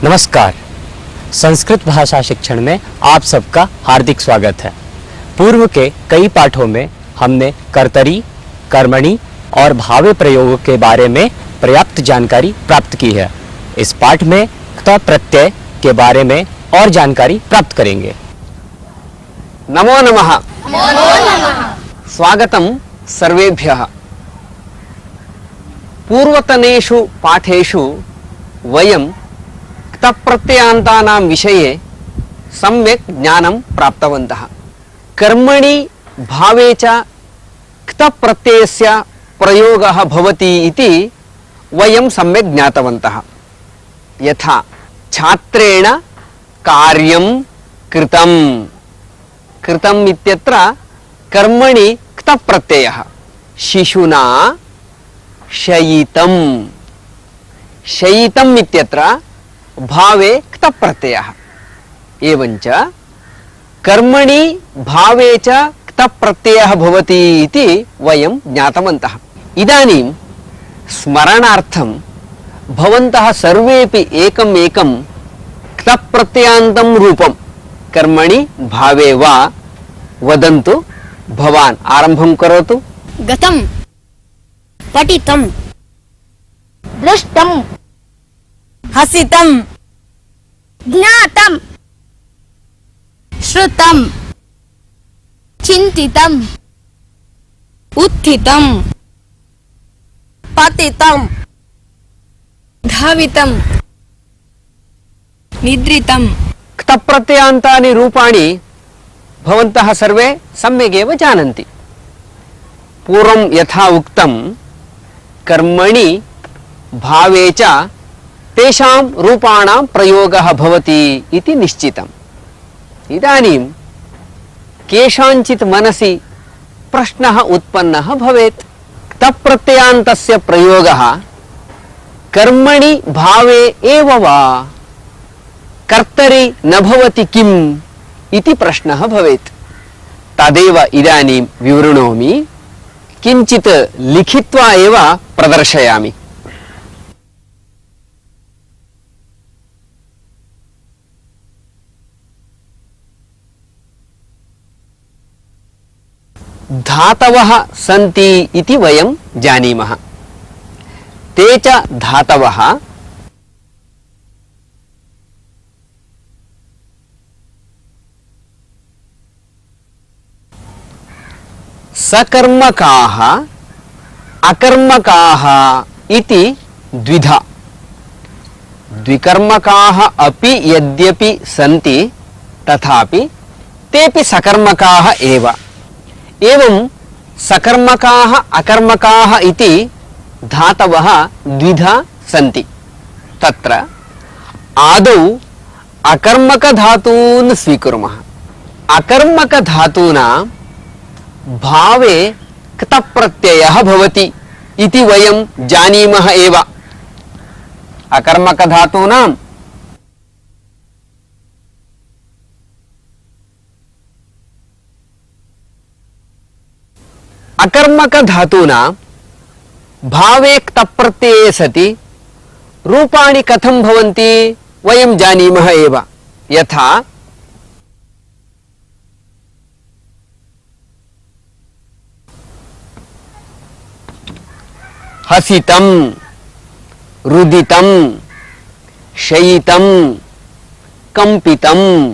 नमस्कार। संस्कृत भाषा शिक्षण में आप सबका हार्दिक स्वागत है। पूर्व के कई पाठों में हमने कर्तरी, कर्मणि और भावे प्रयोग के बारे में पर्याप्त जानकारी प्राप्त की है। इस पाठ में क्तः प्रत्यय के बारे में और जानकारी प्राप्त करेंगे। नमो नमः। स्वागतम सर्वेभ्यः। पूर्वतनेषु पाठेषु वयं क्तप्रत्ययान्तानां विषये सम्यक् ज्ञानं प्राप्तवन्तः। कर्मणि भावे च क्तप्रत्ययस्य प्रयोगः भवति इति वयं सम्यक् ज्ञातवन्तः। यथा छात्रेण कार्यं कृतं, कृतम् इत्यत्र कर्मणि क्तप्रत्ययः। शिशुना शयितं, शयितम् इत्यत्र भावे क्तप्रत्ययः। एवञ्च कर्मणि भावे च क्तप्रत्ययः भवति इति वयं ज्ञातवन्तः। इदानीं स्मरणार्थं भवन्तः सर्वेपि एकम् एकं क्तप्रत्ययान्तं रूपं कर्मणि भावे वा वदन्तु। भवान् आरम्भं करोतु। गतं, पठितं, दृष्टं, हसितं, ज्ञातं, श्रुतं, चिन्तितं, उत्थितं, पतितं, धावितं, निद्रितं। क्तप्रत्ययान्तानि रूपाणि भवन्तः सर्वे सम्यगेव जानन्ति। पूर्वं यथा उक्तं कर्मणि भावे च तेषां रूपाणां प्रयोगः भवति इति निश्चितम्। इदानीं केषाञ्चित् मनसि प्रश्नः उत्पन्नः भवेत्। क्तप्रत्ययान्तस्य प्रयोगः कर्मणि भावे एव वा कर्तरि न भवति किम् इति प्रश्नः भवेत्। तदेव इदानीं विवृणोमि, किञ्चित् लिखित्वा एव प्रदर्शयामि। धातवः सन्ति इति वयं जानीमः। ते च धातवः सकर्मकाः अकर्मकाः इति द्विधा। द्विकर्मकाः अपि यद्यपि सन्ति तथापि तेपि सकर्मकाः एव। एवं सकर्मकाः अकर्मकाः इति धातवः द्विधा सन्ति। तत्र आदौ अकर्मकधातून् स्वीकुर्मः। अकर्मकधातूनां भावे क्तप्रत्ययः भवति इति वयं जानीमः एव। अकर्मकधातूनां अकर्मकधातूनां भावे क्तप्रत्यये सति रूपाणि कथं भवन्ति वयं जानीमः एव। यथा हसितं, रुदितं, शयितं, कंपितं,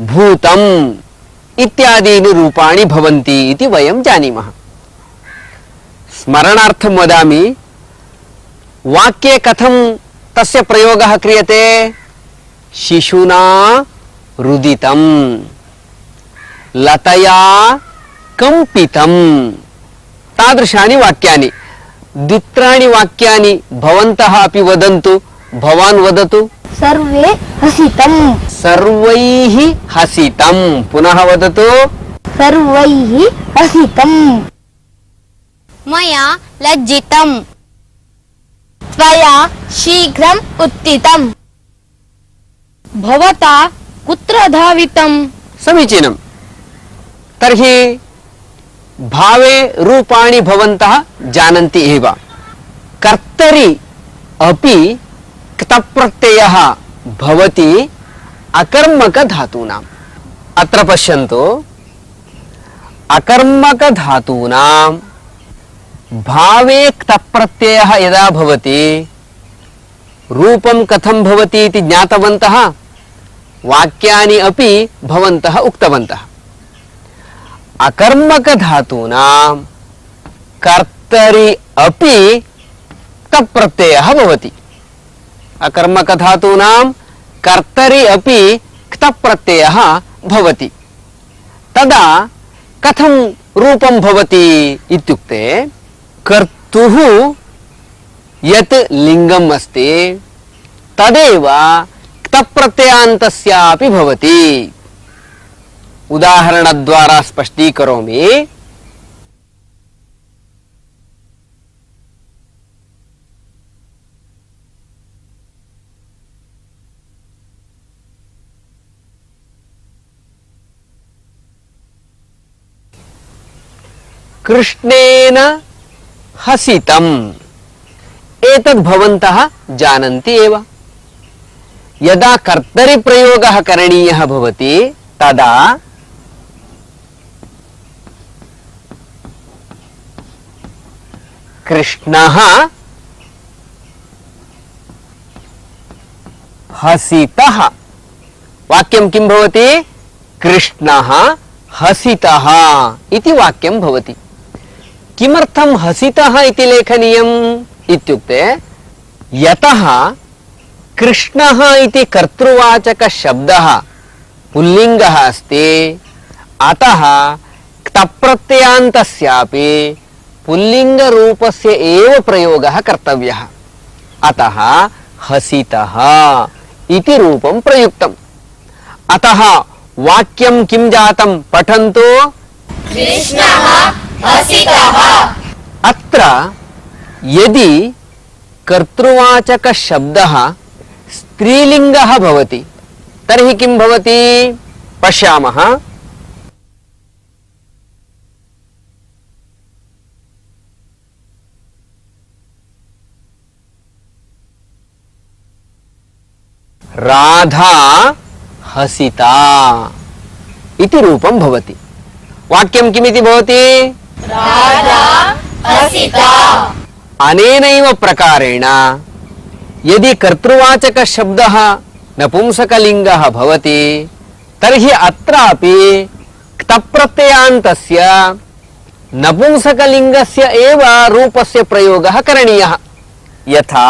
भूतं इत्यादीनि रूपाणि भवन्ति इति वयं जानीमः। स्मरणार्थं वदामि, वाक्ये कथं तस्य प्रयोगः क्रियते। शिशुना रुदितं, लतया कंपितं, तादृशानि वाक्यानि। द्वित्राणि वाक्यानि भवन्तः अपि वदन्तु। भवान् वदतु। सर्वे हसितं, सर्वैः हसितं। पुनः वदतु। सर्वैः हसितं। मया लज्जितं, त्वया शीघ्रम् उत्थितं, भवता कुत्र धावितं। समीचीनं। तर्हि भावे रूपाणि भवन्तः जानन्ति एव। कर्तरि अपि क्तप्रत्ययः भवति अकर्मक धातूनाम्। अत्र पश्यन्तु, अकर्मक धातूनां भावे क्तः प्रत्ययः यदा भवति रूपं कथं भवति इति ज्ञातवन्तः, वाक्यानि अपि भवन्तः उक्तवन्तः। अकर्मक धातूनां कर्तरि अपि क्तः प्रत्ययः भवति। अकर्मक धातूनां कर्तरि अपि क्तः प्रत्ययः भवति। तदा कथं रूपं भवति इत्युक्ते, कर्तुः यत् लिङ्गम् अस्ति तदेव क्तः प्रत्ययान्तस्यापि भवति। उदाहरणद्वारा स्पष्टीकरोमि। कृष्णेन हसितम्, एतद् भवन्तः जानन्ति एव। यदा कर्तरि प्रयोगः करणीयः भवति तदा कृष्णः हसितः, वाक्यं किं भवति? कृष्णः हसितः इति वाक्यं भवति। किमर्थं हसितः इति लेखनीयम् इत्युक्ते, यतः कृष्णः इति कर्तृवाचक शब्दः पुल्लिङ्गः अस्ति, अतः क्तप्रत्ययान्तस्यापि पुल्लिङ्गरूपस्य एव प्रयोगः कर्तव्यः। अतः हसितः इति रूपं प्रयुक्तम्। अतः वाक्यं किं जातं पठन्तु। कृष्णः हसितः। अत्र यदि कर्तृवाचक शब्दः स्त्रीलिङ्गः भवति तर्हि किं भवति पश्यामः। राधा हसिता इति रूपं भवति। वाक्यं किमिति भवति? राधा हसिता। अनेनैव प्रकारेण यदि कर्तृवाचक शब्दः नपुंसकलिङ्गः भवति तर्हि अत्रापि क्तप्रत्ययान्तस्य नपुंसकलिङ्गस्य एव रूपस्य प्रयोगः करणीयः। यथा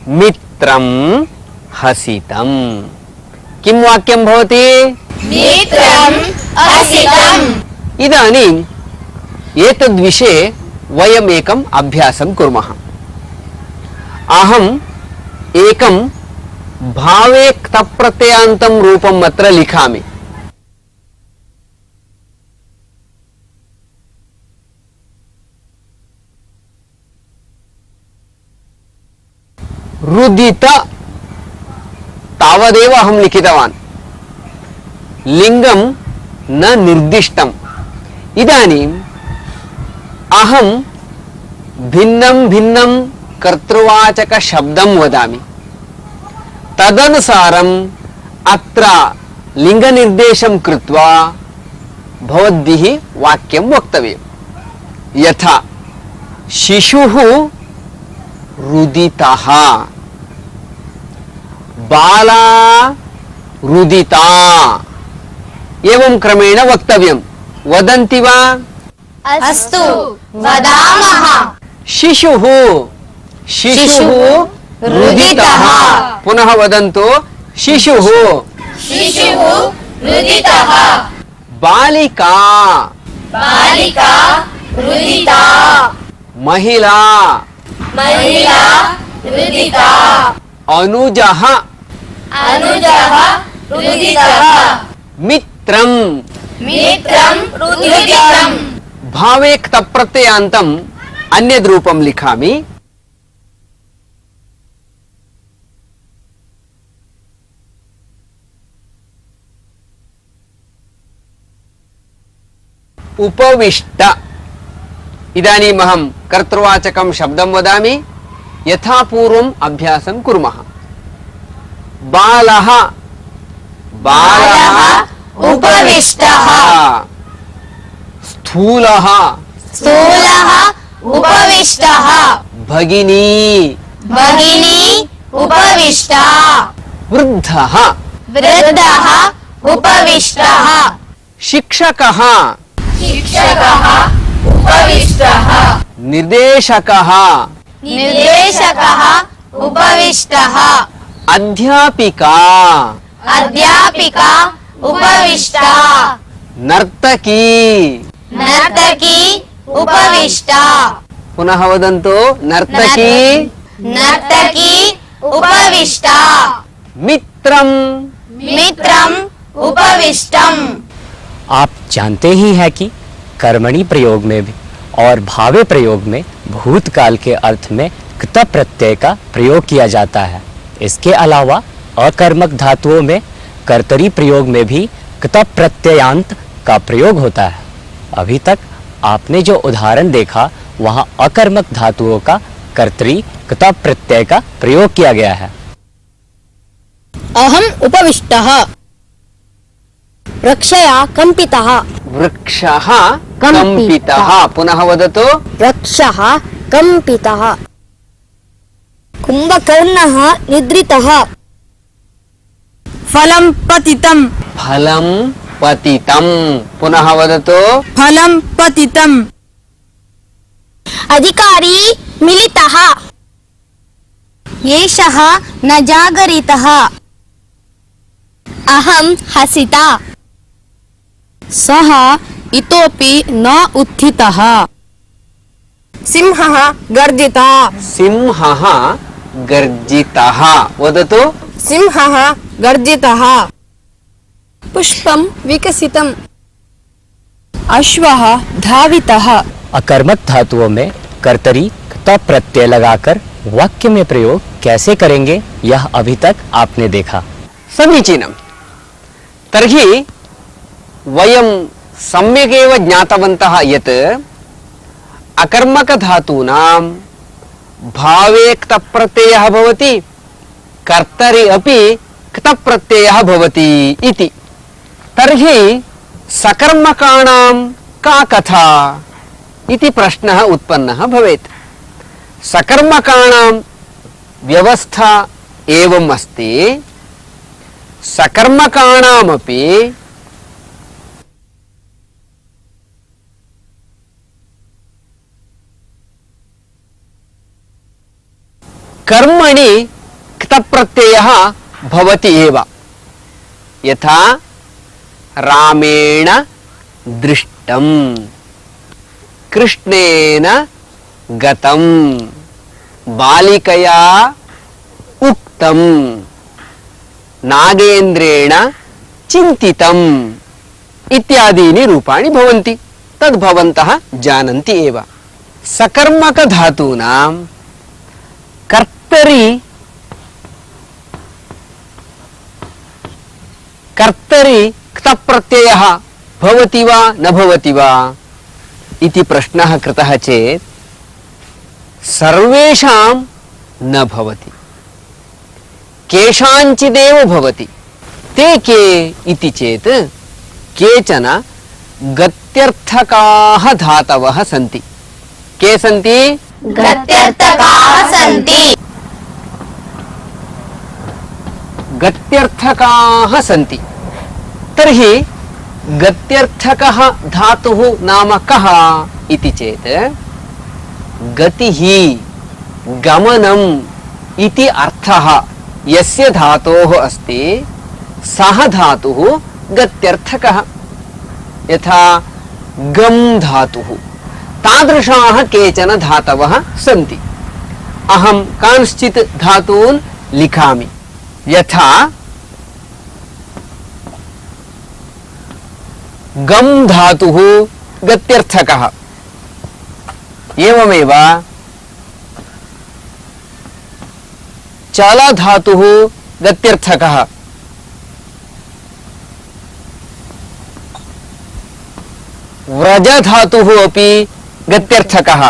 मित्रं हसितम्। किं वाक्यं भवति? मित्रं हसितम्। इदानीम् एतद्विषये वयम् एकम् अभ्यासं कुर्मः। अहम् एकं भावे क्तप्रत्ययान्तं रूपम् अत्र लिखामि। रुदित तावदेव अहं लिखितवान्, लिङ्गं न निर्दिष्टम्। इदानीम् अहं भिन्नं भिन्नं कर्तृवाचक शब्दं वदामि, तदनुसारम् अत्र लिङ्गनिर्देशं कृत्वा भवद्भिः वाक्यं वक्तव्यम्। यथा शिशुः रुदितः, बाला रुदिता, एवं क्रमेण वक्तव्यं। वदन्ति वा? अस्तु वदामः। शिशुः शिशुः रुदितः। पुनः वदन्तु, शिशुः शिशुः रुदितः। बालिका बालिका रुदिता। महिला महिला रुदिता। अनुजः अनुजः रुदितः। मित्रं मित्रं रुदितम्। भावे क्तप्रत्ययान्तम् अन्यद् रूपं लिखामि। उपविष्ट। इदानीम् अहं कर्तृवाचकं शब्दं वदामि, यथा पूर्वम् अभ्यासं कुर्मः। बालः बालः उपविष्टः। स्थूलः स्थूलः उपविष्टः। भगिनी भगिनी उपविष्टा। वृद्धः वृद्धः उपविष्टः। शिक्षकः शिक्षकः उपविष्टः। निर्देशकः निर्देशकः उपविष्टः। अध्यापिका अध्यापिका उपविष्टा। नर्तकी नर्तकी उपविष्टा। पुनः वदन्तु, नर्तकी नर्तकी उपविष्टा। मित्रं मित्रम् उपविष्टम्। आप जानते ही हैं कि कर्मणि प्रयोग में भी और भावे प्रयोग में भूतकाल के अर्थ में कृत प्रत्यय का प्रयोग किया जाता है। इसके अलावा अकर्मक धातुओं में कर्तरी प्रयोग में भी कृत प्रत्ययांत का प्रयोग होता है। अभी तक आपने जो उदाहरण देखा वहाँ अकर्मक धातुओं का कर्तरी कृत प्रत्यय का प्रयोग किया गया है। अहम् उपविष्टः। रक्षया कम्पितः। वृक्षः कंपितः। पुनः वदतु, वृक्षः कम्पितः। कुम्भकर्णः निद्रितः। फलं पतितम्। फलं पतितं। पुनः वदतु, फलं पतितम्। अधिकारी मिलितः। एषः न जागरितः। अहं हसिता। सः इतोपि न उत्थितः। सिंहः गर्जितः। सिंहः गर्जितः। वदतु, सिंहः गर्जितः। पुष्पं विकसितम्। अश्वः धावितः। अकर्मक धातुओं में कर्तरी कृत प्रत्यय लगाकर वाक्य में प्रयोग कैसे करेंगे यह अभी तक आपने देखा। समीचीनं। तर्हि वयं सम्यगेव ज्ञातवन्तः यत् अकर्मकधातूनां भावे क्तप्रत्ययः भवति, कर्तरि अपि क्तप्रत्ययः भवति इति। तर्हि सकर्मकाणां का कथा इति प्रश्नः उत्पन्नः भवेत्। सकर्मकाणां व्यवस्था एवम् अस्ति, सकर्मकाणामपि कर्मणि क्तप्रत्ययः भवति एव। यथा रामेण दृष्टं, कृष्णेन गतं, बालिकया उक्तं, नागेन्द्रेण चिन्तितम् इत्यादीनि रूपाणि भवन्ति। तद् भवन्तः जानन्ति एव। सकर्मकधातूनां कर्तरि क्तप्रत्ययः भवति वा न भवति वा इति प्रश्नः कृतः चेत् सर्वेषां न भवति, केषाञ्चिदेव भवति। ते के इति चेत् केचन गत्यर्थकाः धातवः सन्ति। के सन्ति? गत्यर्थकाः सन्ति। गत्यर्थकाः सन्ति। तर्हि गत्यर्थकः धातुः नाम कः इति चेत् गतिः, गमनम् इति अर्थः यस्य धातोः अस्ति सः धातुः गत्यर्थकः। यथा गम् धातुः, तादृशाः केचन धातवः सन्ति। अहं कांश्चित् धातून् लिखामि। यथा गम् धातुः गत्यर्थकः, एवमेव चल धातुः गत्यर्थकः, व्रज धातुः अपि गत्यर्थकः।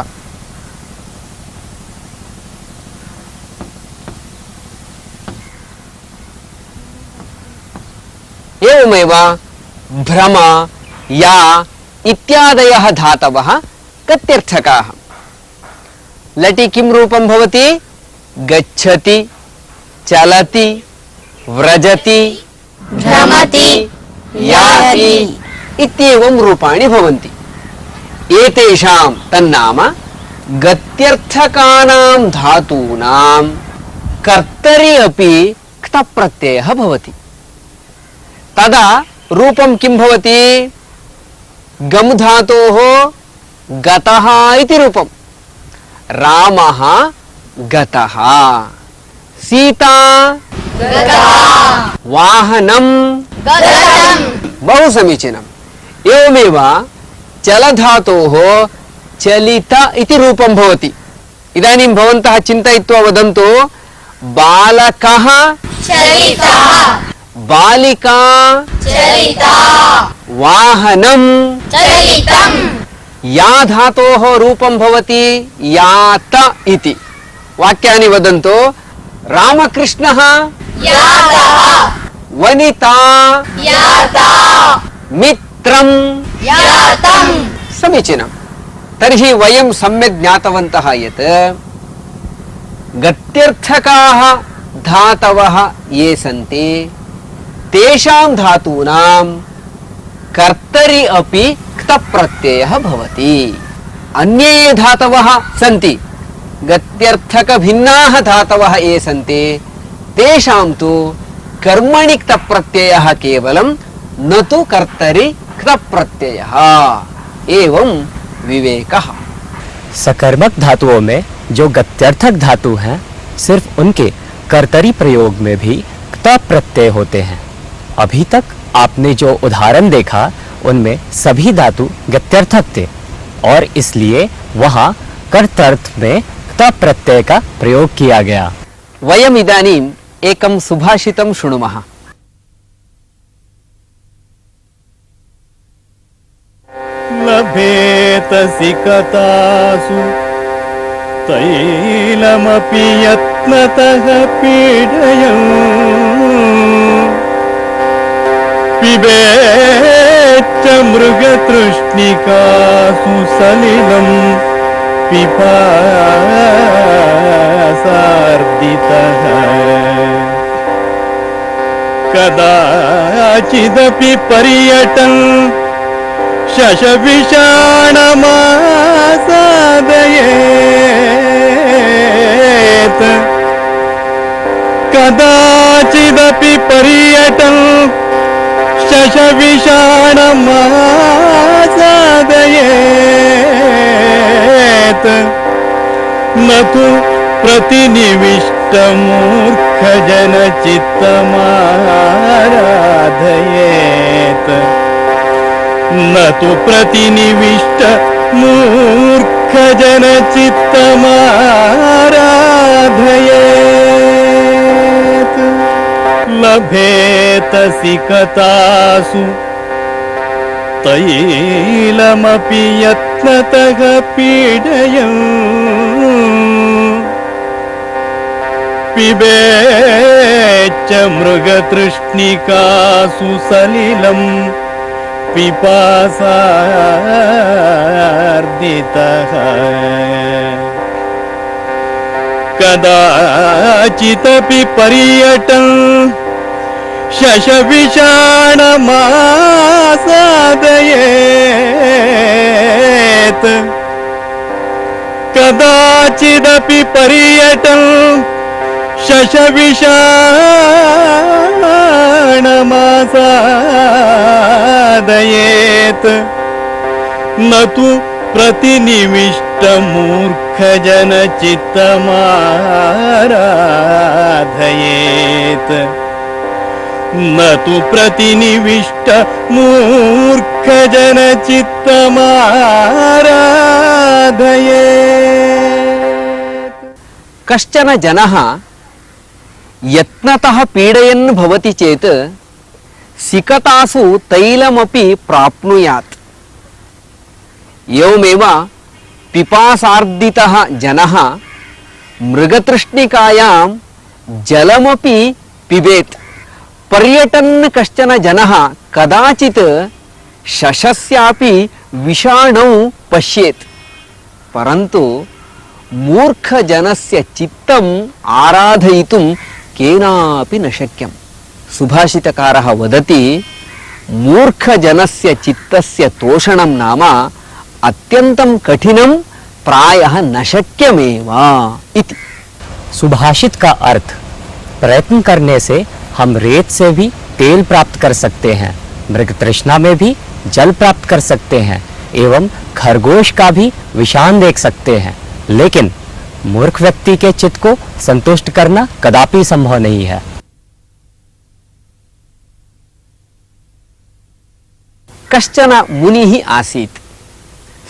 एवमेव भ्रम या इत्यादयः धातवः गत्यर्थकाः। लटि किं रूपं भवति? गच्छति, चलति, व्रजति, भ्रमति, याति इत्येवं रूपाणि भवन्ति। एतेषां तन्नाम गत्यर्थकानां धातूनां कर्तरि अपि क्तप्रत्ययः भवति। तदा रूपं किं भवति? गम धातोः गतः इति रूपं। रामः गतः, सीता वाहनं गतम्, बहु समीचीनम्। एवमेव चलधातोः चलित इति रूपं भवति। इदानीं भवन्तः चिन्तयित्वा वदन्तु, बालकः चलितः, बालिका चलिता, वाहनं चलितम्, या धातोः रूपं भवति यात इति। वाक्यानि वदन्तु। रामकृष्णः यातः, वनिता याता, मित्रं यातम्। समीचीनं। तर्हि वयं सम्यक् ज्ञातवन्तः यत् गत्यर्थकाः धातवः ये सन्ति तेषां धातूनां कर्तरि अपि क्तप्रत्ययः भवति। अन्ये ये धातवः सन्ति, गत्यर्थकभिन्नाः धातवः ये सन्ति, तेषां तु कर्मणि क्तप्रत्ययः केवलं, न तु कर्तरि क्तप्रत्ययः। एवं विवेकः। सकर्मक धातुओं में जो गत्यर्थक धातु हैं, सिर्फ उनके कर्तरी प्रयोग में भी क्त प्रत्यय होते हैं। अभी तक आपने जो उदाहरण देखा उनमें सभी धातु गत्यर्थक थे और इसलिए वहां कर्तर्थ में क्त प्रत्यय का प्रयोग किया गया। वयम् इदानीम् एकं सुभाषितं शृणुमः। लभेत सिकतासु तैलमपि यत्नतः पीडयन् पिबेच्च मृगतृष्णिकासु सलिलं पिपासार्दितः कदाचिदपि पर्यटन् शशविषाणमासादयेत् कदाचिदपि पर्यटन् शशविषाणमासादयेत् न तु प्रतिनिविष्टमूर्खजनचित्तमाराधयेत् न तु प्रतिनिविष्टमूर्खजनचित्तमाराधयेत् लभेत सिकतासु तैलमपि यत्नतः पीडयन् पिबेच्च मृगतृष्णिकासु सलिलम् पिपासार्दितः कदाचिदपि पर्यटन् शशविषाणमासादयेत् कदाचिदपि पर्यटन् शशविषाणमासादयेत् न तु प्रतिनिविष्टमूर्खजनचित्तमाराधयेत् न तु प्रतिनिविष्टमूर्खजनचित्तमाराधयेत् कश्चन जनः यत्नतः पीडयन् भवति चेत् सिकतासु तैलमपि प्राप्नुयात् एवमेव पिपासार्दितः जनः मृगतृष्णिकायां जलमपि पिबेत्। पर्यटन् कश्चन जनः कदाचित् शशस्यापि विषाणौ पश्येत्, परन्तु मूर्खजनस्य चित्तम् आराधयितुं केनापि न शक्यम्। सुभाषितकारः वदति, मूर्खजनस्य चित्तस्य तोषणं नाम अत्यन्तं कठिनं, प्रायः न शक्यमेव इति। सुभाषित का अर्थ, प्रयत्न करने से हम रेत से भी तेल प्राप्त कर सकते हैं, मृग तृष्णा में भी जल प्राप्त कर सकते हैं एवं खरगोश का भी विषाण देख सकते हैं, लेकिन मूर्ख व्यक्ति के चित्त को संतुष्ट करना कदापि संभव नहीं है। कश्चन मुनिः आसीत्।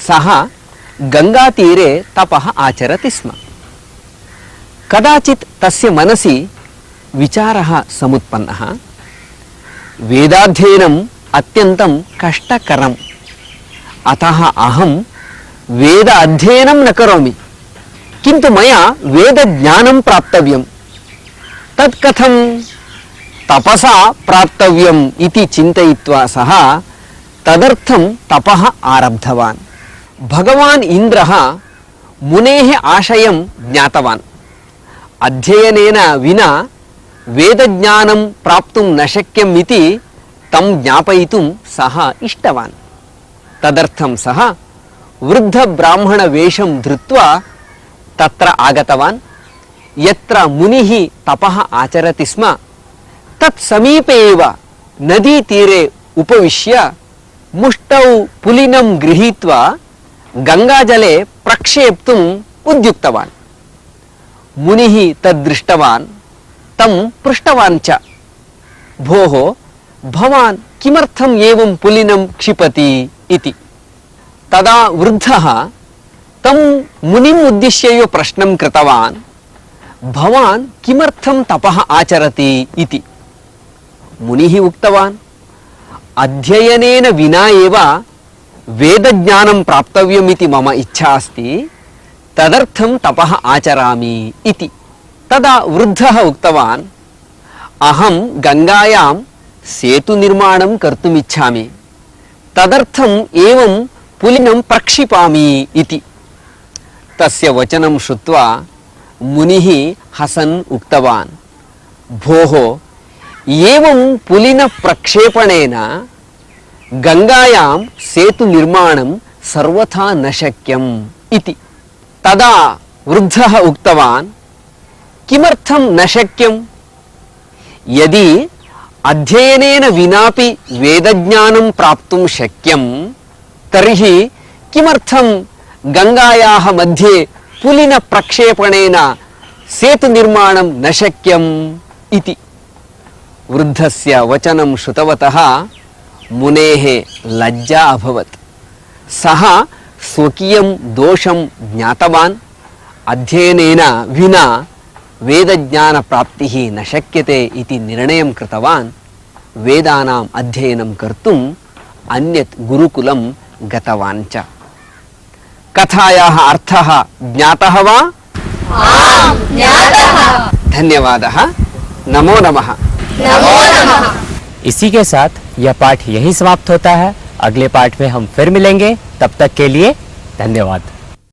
सः गङ्गातीरे तपः आचरति स्म। कदाचित् तस्य मनसि विचारः समुत्पन्नः, वेदाध्ययनम् अत्यन्तं कष्टकरम्, अतः अहं वेद अध्ययनं न करोमि, किन्तु मया वेदज्ञानं प्राप्तव्यं। तत् कथं? तपसा प्राप्तव्यम् इति चिन्तयित्वा सः तदर्थं तपः आरब्धवान्। भगवान् इन्द्रः मुनेः आशयं ज्ञातवान्। अध्ययनेन विना वेदज्ञानं प्राप्तुं न शक्यम् इति तं ज्ञापयितुं सः इष्टवान्। तदर्थं सः वृद्धब्राह्मणवेषं धृत्वा तत्र आगतवान्। यत्र मुनिः तपः आचरति स्म तत् समीपे एव नदीतीरे उपविश्य मुष्टौ पुलिनं गृहीत्वा गङ्गाजले प्रक्षेप्तुम् उद्युक्तवान्। मुनिः तद्दृष्टवान्, तं पृष्टवान् च, भोः भवान् किमर्थम् एवं पुलिनं क्षिपति इति। तदा वृद्धः तं मुनिम् उद्दिश्य एव प्रश्नं कृतवान्, भवान् किमर्थं तपः आचरति इति। मुनिः उक्तवान्, अध्ययनेन विना एव वेदज्ञानं प्राप्तव्यमिति मम इच्छा अस्ति, तदर्थं तपः आचरामि इति। तदा वृद्धः उक्तवान्, अहं गङ्गायां सेतुनिर्माणं कर्तुम् इच्छामि, तदर्थम् एवं पुलिनं प्रक्षिपामि इति। तस्य वचनं श्रुत्वा मुनिः हसन् उक्तवान्, भोः एवं पुलिनप्रक्षेपणेन गङ्गायां सेतुनिर्माणं सर्वथा न शक्यम् इति। तदा वृद्धः उक्तवान्, किमर्थं न शक्यम्? यदि अध्ययनेन विनापि वेदज्ञानं प्राप्तुं शक्यं, तर्हि किमर्थं गङ्गायाः मध्ये पुलिनप्रक्षेपणेन सेतुनिर्माणं न शक्यम् इति। वृद्धस्य वचनं श्रुतवतः मुनेः लज्जा अभवत्। सः स्वकीयं दोषं ज्ञातवान्। अध्ययनेन विना वेदज्ञानप्राप्तिः न शक्यते इति निर्णयं कृतवान्। वेदानाम् अध्ययनं कर्तुम् अन्यत् गुरुकुलं गतवान् च। कथायाः अर्थः ज्ञातः वा? आम्, ज्ञातः। धन्यवादः। नमो नमः। नमो नमः। इसी के साथ यह पाठ यहीं समाप्त होता है। अगले पाठ में हम फिर मिलेंगे, तब तक के लिए धन्यवाद।